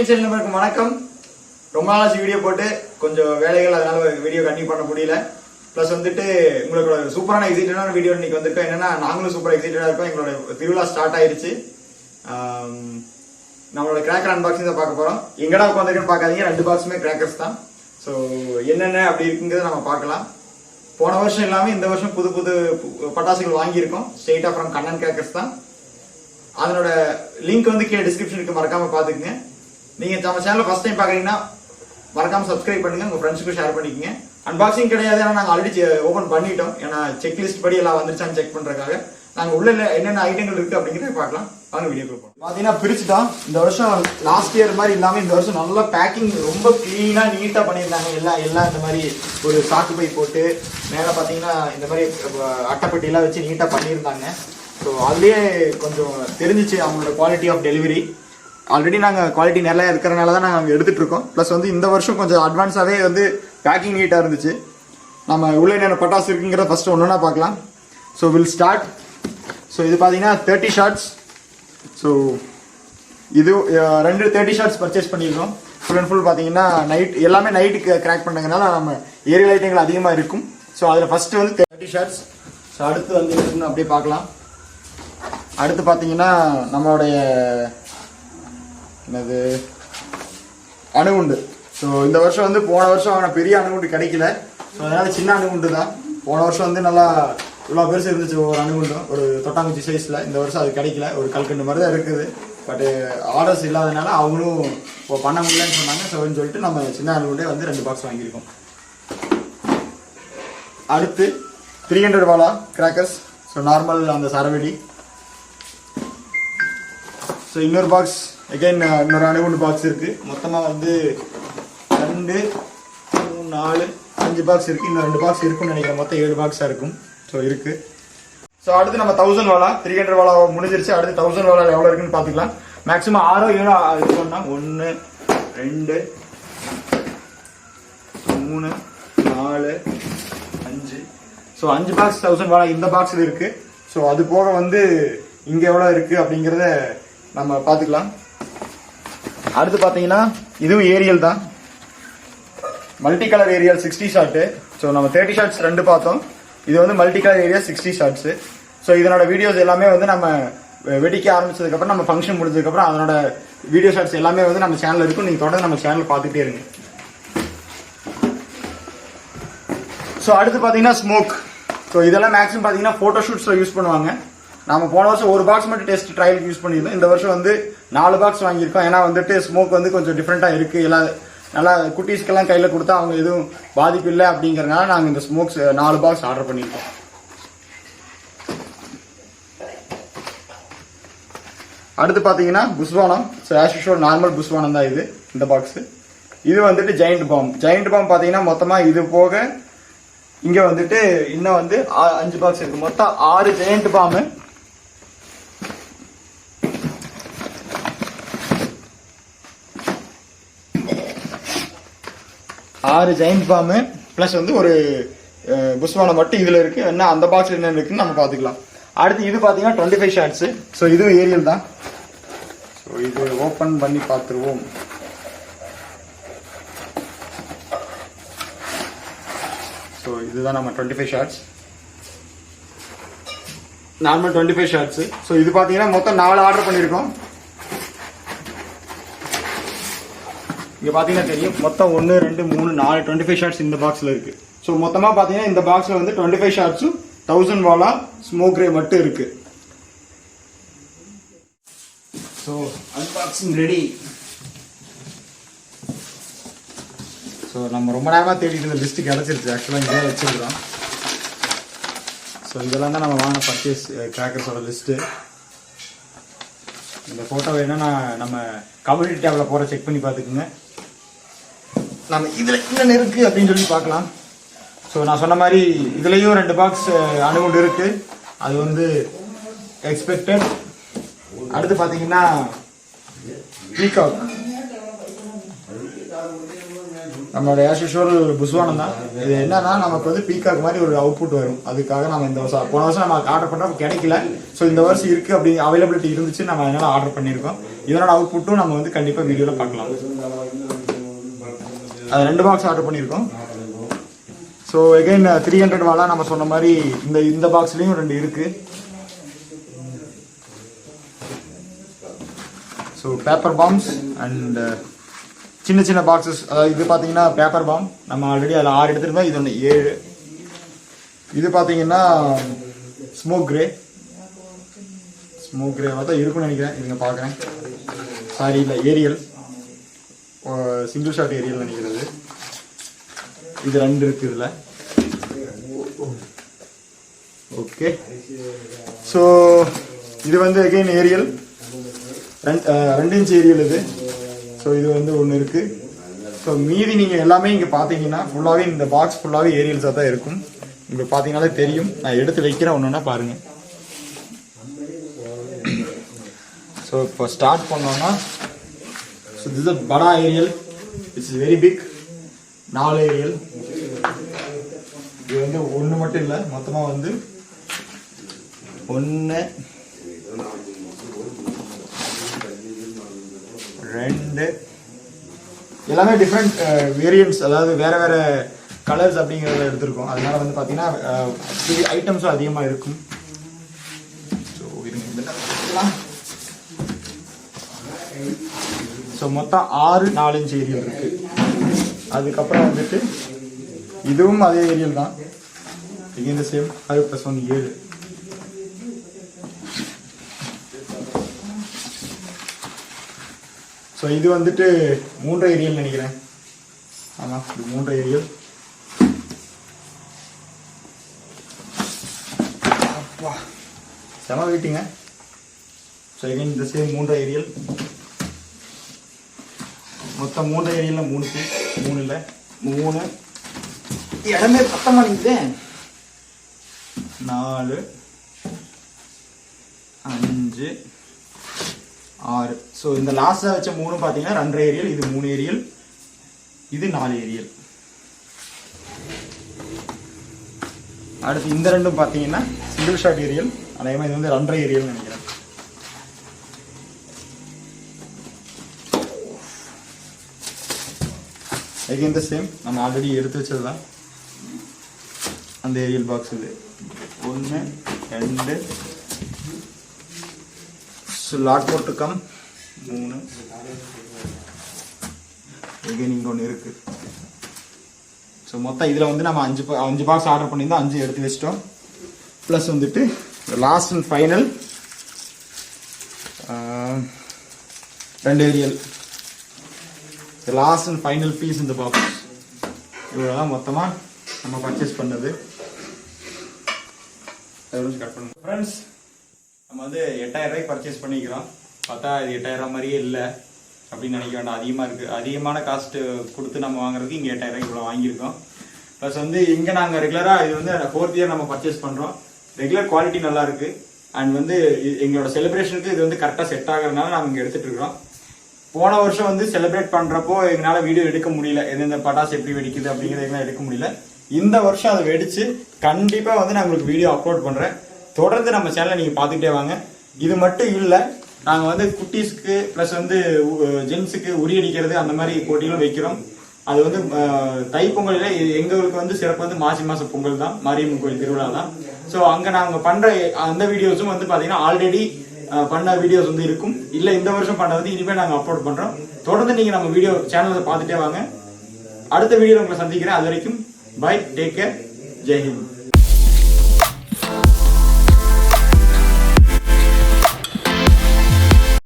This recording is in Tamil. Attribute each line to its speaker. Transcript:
Speaker 1: காங்கேயன் சேனல் நம்பருக்கு வணக்கம். ரொம்ப நாளாச்சு வீடியோ போட்டு, கொஞ்சம் வேலைகள், அதனால வீடியோ கண்டினியூ பண்ண முடியல. ப்ளஸ் வந்துட்டு உங்களுக்கு சூப்பரான எக்ஸைட்டடான வீடியோ இன்னைக்கு வந்திருக்கோம். என்னன்னா, நாங்களும் சூப்பர் எக்ஸைட்டடா இருக்கோம். எங்களோட திருவிழா ஸ்டார்ட் ஆயிருச்சு. நம்மளோட கிராக்கர் அன்பாக்சிங் தான் பார்க்க போறோம். எங்கடா உட்காந்துருக்குன்னு பார்க்காதீங்க, 2 பாக்ஸுமே கிராக்கர்ஸ் தான். ஸோ என்னென்ன அப்படி இருக்குங்கிறத நம்ம பார்க்கலாம். போன வருஷம் இல்லாமல் இந்த வருஷம் புது புது பட்டாசுகள் வாங்கியிருக்கோம். ஸ்ட்ரெயிட்டா ஃப்ரம் கண்ணன் கிராக்கர்ஸ் தான். அதனோட லிங்க் வந்து கீழே டிஸ்கிரிப்ஷனுக்கு மறக்காம பாத்துக்கங்க. நீங்க நம்ம சேனல் ஃபர்ஸ்ட் டைம் பாக்குறீங்கன்னா மறக்காம சப்ஸ்கிரைப் பண்ணுங்க, உங்க ஃப்ரெண்ட்ஸுக்கு ஷேர் பண்ணிக்கங்க. அன்பாக்சிங் கிடையாது, ஏன்னா நாங்கள் ஆல்ரெடி ஓபன் பண்ணிட்டோம். ஏன்னா செக்லிஸ்ட் படி எல்லாம் வந்துருச்சான்னு செக் பண்றதுக்காக. நாங்க உள்ள என்னென்ன ஐட்டங்கள் இருக்கு அப்படிங்கிறத பார்க்கலாம். வாங்க வீடியோ போறோம். பாத்தீங்கன்னா பிரிச்சுட்டோம். இந்த வருஷம் லாஸ்ட் இயர் மாதிரி இல்லாம இந்த வருஷம் நல்லா பேக்கிங் ரொம்ப கிளீனா நீட்டா பண்ணியிருந்தாங்க. எல்லாம் இந்த மாதிரி ஒரு சாக்கு பை போட்டு மேல பாத்தீங்கன்னா இந்த மாதிரி அட்டைப்பட்டி எல்லாம் வச்சு நீட்டா பண்ணியிருந்தாங்க. ஸோ அதுலேயே கொஞ்சம் தெரிஞ்சிச்சு அவங்களோட குவாலிட்டி ஆஃப் டெலிவரி. ஆல்ரெடி நாங்கள் குவாலிட்டி நிறையா இருக்கிறனால தான் நாங்கள் அங்கே எடுத்துகிட்டு இருக்கோம். ப்ளஸ் வந்து இந்த வருஷம் கொஞ்சம் அட்வான்ஸாகவே வந்து பேக்கிங் நீட்டாக இருந்துச்சு. நம்ம உள்ள என்னென்ன பட்டாசு இருக்குங்கிறத ஃபஸ்ட்டு ஒன்றுனா பார்க்கலாம். So will start. ஸோ இது பார்த்தீங்கன்னா 30 ஷார்ட்ஸ். ஸோ இது 2 30 ஷார்ட்ஸ் பர்ச்சேஸ் பண்ணியிருக்கோம். ஃபுல் அண்ட் ஃபுல் பார்த்தீங்கன்னா நைட் எல்லாமே நைட்டுக்கு கிராக் பண்ணுறதுனால நம்ம ஏரியல் லைட்டிங்கள் அதிகமாக இருக்கும். ஸோ அதில் ஃபஸ்ட்டு வந்து 30 ஷார்ட்ஸ். ஸோ அடுத்து வந்து இருக்குன்னு அப்படியே பார்க்கலாம். அடுத்து பார்த்தீங்கன்னா நம்மளுடைய என்னது அணுகுண்டு. ஸோ இந்த வருஷம் வந்து போன வருஷம் அவனை பெரிய அணுகுண்டு கிடைக்கல. ஸோ அதனால சின்ன அணுகுண்டு தான். போன வருஷம் வந்து நல்லா இவ்வளோ பெருசு இருந்துச்சு ஒரு அணுகுண்டும், ஒரு தொட்டாங்குச்சி சைஸில். இந்த வருஷம் அது கிடைக்கல, ஒரு கல்கண்டு மாதிரி தான் இருக்குது. பட் ஆர்டர்ஸ் இல்லாதனால அவங்களும் இப்போ பண்ண முடியலன்னு சொன்னாங்க. ஸோன்னு சொல்லிட்டு நம்ம சின்ன அணுகுண்டே வந்து 2 பாக்ஸ் வாங்கியிருக்கோம். அடுத்து 300 வாலா கிராக்கர்ஸ். ஸோ நார்மல் அந்த சரவெடி. ஸோ இன்னொரு பாக்ஸ் அகைன் இன்னொரு அணுகுண்டு பாக்ஸ் இருக்கு. மொத்தமாக வந்து 2 3 4 5 பாக்ஸ் இருக்கு. இன்னும் 2 பாக்ஸ் இருக்குன்னு நினைக்கிறேன். மொத்தம் 7 பாக்ஸா இருக்கும். ஸோ இருக்கு. ஸோ அடுத்து நம்ம 1000 வாலா 300 வாலா முடிஞ்சிருச்சு. அடுத்து 1000 வாலா எவ்வளோ இருக்குன்னு பார்த்துக்கலாம். மேக்ஸிமம் 6 7 இருக்குன்னா 1 2 3 4 5. ஸோ 5 பாக்ஸ் 1000 வாலா இந்த பாக்ஸில் இருக்கு. ஸோ அது போக வந்து இங்கே எவ்வளோ இருக்கு அப்படிங்கிறத நம்ம பார்த்துக்கலாம். அடுத்து பார்த்தீங்கன்னா இதுவும் ஏரியல் தான், multi colour aerial 60 shot. So நம்ம 30 ஷார்ட்ஸ் 2 பார்த்தோம். இது வந்து multi colour area 60 shots. So இதனோட வீடியோஸ் எல்லாமே வந்து நம்ம வெடிக்க ஆரம்பிச்சதுக்கப்புறம், நம்ம ஃபங்க்ஷன் முடிஞ்சதுக்கப்புறம் அதனோட வீடியோ ஷார்ட்ஸ் எல்லாமே வந்து நம்ம சேனல் இருக்கும். நீங்கள் தொடர்ந்து நம்ம சேனல் பார்த்துட்டே இருங்க. ஸோ அடுத்து பார்த்தீங்கன்னா ஸ்மோக். ஸோ இதெல்லாம் மேக்ஸிமம் பார்த்தீங்கன்னா ஃபோட்டோ ஷூட்ஸில் யூஸ் பண்ணுவாங்க. நம்ம போன வருஷம் ஒரு பாக்ஸ் மட்டும் டெஸ்ட் ட்ரையலுக்கு யூஸ் பண்ணியிருந்தோம். இந்த வருஷம் வந்து 4 பாக்ஸ் வாங்கியிருக்கோம். ஏன்னா வந்துட்டு ஸ்மோக் வந்து கொஞ்சம் டிஃப்ரெண்ட்டாக இருக்குது. எல்லாம் நல்லா குட்டீஸ்க்கெல்லாம் கையில் கொடுத்தா அவங்க எதுவும் பாதிப்பு இல்லை அப்படிங்கிறதுனால நாங்கள் இந்த ஸ்மோக்ஸ் 4 பாக்ஸ் ஆர்டர் பண்ணியிருக்கோம். அடுத்து பார்த்தீங்கன்னா புஸ்வானம். ஸோ ஆஸ் யூஷுவல் நார்மல் புஸ்வானம் தான் இது, இந்த பாக்ஸு. இது வந்துட்டு ஜெயிண்ட் பாம். ஜெயிண்ட் பாம் பார்த்தீங்கன்னா மொத்தமாக இது போக இங்கே வந்துட்டு இன்னும் வந்து 5 பாக்ஸ் இருக்குது. மொத்தம் 6 ஜெயிண்ட் பாம்பு. 6 ஜெயிண்ட் பாம்பு ப்ளஸ் வந்து ஒரு புஸ்வானம் மட்டும் இதில் இருக்குது. என்ன அந்த பாக்ஸில் என்ன இருக்குன்னு நம்ம பார்த்துக்கலாம். அடுத்து இது பார்த்தீங்கன்னா 25 ஷார்ட்ஸு. ஸோ இதுவும் ஏரியல் தான். ஸோ இது ஓப்பன் பண்ணி பார்த்துருவோம். ஸோ இதுதான் நம்ம 25 ஷார்ட்ஸ், நார்மல் 25 ஷார்ட்ஸு. ஸோ இது பார்த்தீங்கன்னா மொத்தம் 4 ஆர்டர் பண்ணியிருக்கோம். இங்கே பார்த்தீங்கன்னா தெரியும், மொத்தம் 1 2 3 4 25 ஷார்ட்ஸ் இந்த பாக்ஸில் இருக்குது. ஸோ மொத்தமாக பார்த்தீங்கன்னா இந்த பாக்ஸில் வந்து 25 ஷார்ட்ஸும் 1000 வாலா ஸ்மோக் ரே மட்டும் இருக்கு. So unboxing ready. ஸோ நம்ம ரொம்ப நேரமாக தேடிட்டு இருந்த லிஸ்ட்டு கிடச்சிருச்சு. ஆக்சுவலாக இங்கே வச்சுருக்கோம். ஸோ இதெல்லாம் தான் நம்ம வாங்கின பர்ச்சேஸ் கிராக்கர்ஸோட லிஸ்ட்டு. இந்த ஃபோட்டோ வேணும்னா நம்ம கம்யூனிட்டி டேபில் போகிற செக் பண்ணி பார்த்துக்குங்க. நம்ம இதில் என்னென்ன இருக்குது அப்படின்னு சொல்லி பார்க்கலாம். ஸோ நான் சொன்ன மாதிரி இதுலேயும் 2 பாக்ஸ் அணுகுண்டு இருக்குது. அது வந்து எக்ஸ்பெக்டட். அடுத்து பார்த்தீங்கன்னா பீகாக். நம்மளோட ஆஸ் யூஷுவல் புஸ்வானம் தான். இது என்னன்னா நமக்கு வந்து பீகாக் மாதிரி ஒரு அவுட்புட் வரும். அதுக்காக நம்ம இந்த வருஷம் போன வருஷம் நம்ம ஆர்டர் பண்ணுறோம் கிடைக்கல. ஸோ இந்த வருஷம் இருக்குது அப்படி அவைலபிலிட்டி இருந்துச்சு, நம்ம அதனால ஆர்டர் பண்ணியிருக்கோம். இதனோட அவுட்புட்டும் நம்ம வந்து கண்டிப்பாக வீடியோவில் பார்க்கலாம். அது 2 பாக்ஸ் ஆர்டர் பண்ணியிருக்கோம். ஸோ எகைன் 300 வாலா நம்ம சொன்ன மாதிரி இந்த பாக்ஸ்லேயும் 2 இருக்குது. ஸோ பேப்பர் பாம்ஸ் அண்ட் சின்ன சின்ன பாக்ஸஸ். அதாவது இது பார்த்தீங்கன்னா பேப்பர் பாம் நம்ம ஆல்ரெடி அதில் 6 எடுத்துருந்தோம். இது ஒன்று 7. இது பார்த்தீங்கன்னா ஸ்மோக் கிரே தான் இருக்குன்னு நினைக்கிறேன். இதுங்க பார்க்குறேன். சாரி இல்லை, ஏரியல் சிங்கிள் ஷாட் ஏரியல் நினைக்கிறது. இது 2 இருக்கு இதில். ஓகே, ஸோ இது வந்து அகெயின் ஏரியல் 2 இன்ச் ஏரியல் இது. ஸோ இது வந்து ஒன்று இருக்குது. ஸோ மீதி நீங்கள் எல்லாமே இங்கே பார்த்தீங்கன்னா ஃபுல்லாகவே இந்த பாக்ஸ் ஃபுல்லாகவே ஏரியல்ஸாக தான் இருக்கும். இப்போ பார்த்தீங்கன்னாலே தெரியும். நான் எடுத்து வைக்கிறேன், ஒன்றுன்னா பாருங்கள். ஸோ இப்போ ஸ்டார்ட் பண்ணோன்னா ஸோ திஸ் இஸ் படா aerial. It's very big. 4 aerial. இது வந்து ஒன்று மட்டும் இல்லை, மொத்தமாக வந்து 1 2 எல்லாமே டிஃப்ரெண்ட் வேரியன்ட்ஸ், அதாவது வேற வேற கலர்ஸ் அப்படிங்கிறத எடுத்திருக்கோம். அதனால வந்து பார்த்தீங்கன்னா ஐட்டம்ஸும் அதிகமாக இருக்கும். ஸோ ஸோ மொத்தம் 6 4 இன்ச் ஏரியல் இருக்கு. அதுக்கப்புறம் வந்துட்டு இதுவும் அதே ஏரியல் தான். இந்த சேம் 5 + 1 7. ஸோ இது வந்துட்டு 3 ஏரியல் நினைக்கிறேன். ஆமாம், இது 3 ஏரியல். அப்பா செம வெயிட்டுங்க. ஸோ எகைன் இந்த சேம் 3 ஏரியல். மொத்தம் 3 ஏரியலில் 3 பீஸ். 3 இல்லை 3. இடமே பத்த மாட்டேங்குது. 4 5 6. ஸோ இந்த லாஸ்ட்டாக வச்ச 3 பார்த்தீங்கன்னா 2 ஏரியல். இது 3 ஏரியல். இது 4 ஏரியல். அடுத்து இந்த 2 பார்த்தீங்கன்னா சிங்கிள் ஷாட் ஏரியல். அதே மாதிரி இது வந்து 2 ஏரியல் நினைக்கிறேன். எகைன் த சேம், நம்ம ஆல்ரெடி எடுத்து வச்சது தான் அந்த ஏரியல் பாக்ஸ். இது 1 2. Lot more to come. 3. Again இங்கே ஒன்று இருக்கு. ஸோ மொத்தம் இதில் வந்து நம்ம 5 பாக்ஸ் ஆர்டர் பண்ணியிருந்தோம். 5 எடுத்து வச்சிட்டோம். ப்ளஸ் வந்துட்டு last and final 2 aerial. Last and final piece இந்த பாக்ஸ். இவ்வளோதான் மொத்தமாக நம்ம பர்ச்சேஸ் பண்ணது. கட் பண்ணுங்க ஃப்ரெண்ட்ஸ். நம்ம வந்து 8000 ரூபாய்க்கு பர்ச்சேஸ் பண்ணிக்கிறோம். பார்த்தா இது 8000 மாதிரியே இல்லை அப்படின்னு நினைக்க வேண்டாம். அதிகமாக இருக்குது. அதிகமான காஸ்ட்டு கொடுத்து நம்ம வாங்குறதுக்கு இங்கே 8000 ரூபாய்க்கு இவ்வளோ வாங்கியிருக்கோம். ப்ளஸ் வந்து இங்கே நாங்கள் ரெகுலராக இது வந்து 4th இயர் நம்ம பர்ச்சேஸ் பண்ணுறோம். ரெகுலர் குவாலிட்டி நல்லா இருக்கு. அண்ட் வந்து எங்களோட செலிப்ரேஷனுக்கு இது வந்து கரெக்டாக செட் ஆகிறதுனால நாங்கள் இங்கே எடுத்துட்டு இருக்கிறோம். போன வருஷம் வந்து செலிப்ரேட் பண்ணுறப்போ எங்களால் வீடியோ எடுக்க முடியல. எந்தெந்த பட்டாசு எப்படி வெடிக்குது அப்படிங்கிறதுலாம் எடுக்க முடியல. இந்த வருஷம் அதை வெடிச்சு கண்டிப்பாக வந்து நான் உங்களுக்கு வீடியோ அப்லோட் பண்ணுறேன். தொடர்ந்து நம்ம சேனலை நீங்கள் பார்த்துக்கிட்டே வாங்க. இது மட்டும் இல்லை, நாங்கள் வந்து குட்டீஸ்க்கு ப்ளஸ் வந்து ஜென்ஸுக்கு உரியடிக்கிறது அந்த மாதிரி போட்டிகளும் வைக்கிறோம். அது வந்து தைப்பொங்கலில் எங்களுக்கு வந்து சிறப்பு வந்து மாசி மாத பொங்கல் தான், மாரியம்மன் கோயில் திருவிழா தான். ஸோ அங்கே நாங்கள் பண்ணுற அந்த வீடியோஸும் வந்து பார்த்தீங்கன்னா ஆல்ரெடி பண்ண வீடியோஸ் வந்து இருக்கும். இல்லை இந்த வருஷம் பண்ண வந்து இனிமேல் நாங்கள் அப்லோட் பண்ணுறோம். தொடர்ந்து நீங்கள் நம்ம வீடியோ சேனலை பார்த்துட்டே வாங்க. அடுத்த வீடியோ உங்களை சந்திக்கிறேன். அது வரைக்கும் பாய், டேக் கேர், ஜெய் ஹிந்த்.